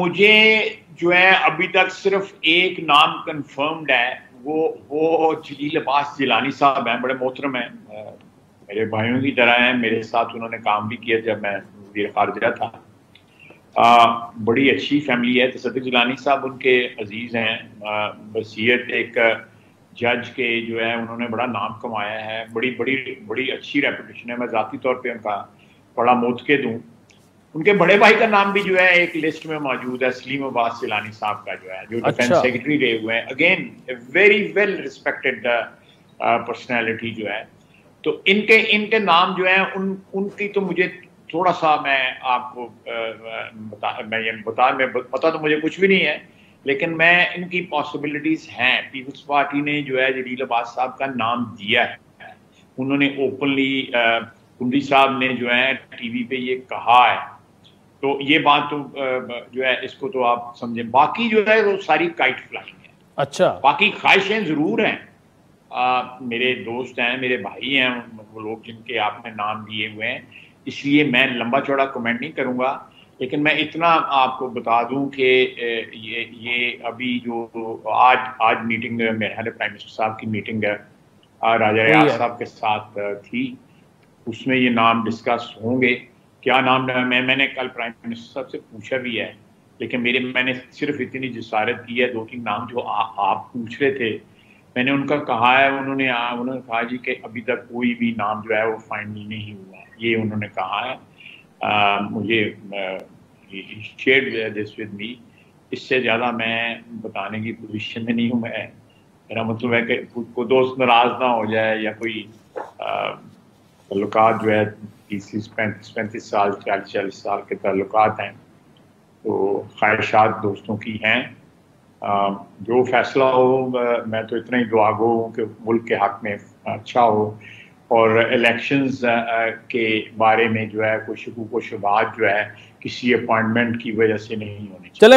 मुझे जो है अभी तक सिर्फ एक नाम कंफर्म्ड है, वो जलील अब्बास जिलानी साहब हैं। बड़े मोहतरम हैं, मेरे भाइयों की तरह हैं। मेरे साथ उन्होंने काम भी किया जब मैं वज़ीर ख़ारिजा था। बड़ी अच्छी फैमिली है। तसद्दुक़ जिलानी साहब उनके अजीज़ हैं। वसीयत एक जज के जो है उन्होंने बड़ा नाम कमाया है। बड़ी बड़ी बड़ी अच्छी रेपुटेशन है। मैं ज़ाती तौर पे उनका बड़ा मुतक़िद हूँ। उनके बड़े भाई का नाम भी जो है एक लिस्ट में मौजूद है, सलीम अब्बास जिलानी साहब का, जो है जो डिफेंस सेक्रेटरी रहे हुए हैं। Again very well respected personality जो है। तो इनके नाम जो है उनकी तो मुझे थोड़ा सा मैं आपको पता तो मुझे कुछ भी नहीं है, लेकिन मैं इनकी पॉसिबिलिटीज हैं। पीपल्स पार्टी ने जो है जलील अब्बास साहब का नाम दिया है। उन्होंने ओपनली कुंडी साहब ने जो है टीवी पे ये कहा है, तो ये बात तो जो है इसको तो आप समझें। बाकी जो है वो सारी काइट फ्लाइंग है। अच्छा, बाकी ख्वाहिशें जरूर हैं। मेरे दोस्त हैं, मेरे भाई हैं, वो लोग जिनके आपने नाम दिए हुए हैं, इसलिए मैं लंबा चौड़ा कमेंट नहीं करूंगा। लेकिन मैं इतना आपको बता दूं कि ये अभी जो आज मीटिंग मेरे ख्याल प्राइम मिनिस्टर साहब की मीटिंग राजा रियाज साहब के साथ थी, उसमें ये नाम डिस्कस होंगे। क्या नाम मैंने कल प्राइम मिनिस्टर साहब से पूछा भी है, लेकिन मैंने सिर्फ इतनी जिसारत की है, 2-3 नाम जो आप पूछ रहे थे मैंने उनका कहा है। उन्होंने कहा जी कि अभी तक कोई भी नाम जो है वो फाइनल नहीं हुआ है, ये उन्होंने कहा है। मुझे शेयर दिस विद मी। इससे ज़्यादा मैं बताने की पोजीशन में नहीं हूँ। मेरा मतलब है कि कोई दोस्त नाराज ना हो जाए, या कोई ताल्लुकात जो है 30-35 साल 40 साल के ताल्लुकात हैं, तो ख्वाहिशात दोस्तों की हैं। जो फैसला हो, मैं तो इतना ही दुआगो हूँ कि मुल्क के हक में अच्छा हो, और इलेक्शंस के बारे में जो है कोई शुबूत जो है किसी अपॉइंटमेंट की वजह से नहीं होनी चाहिए।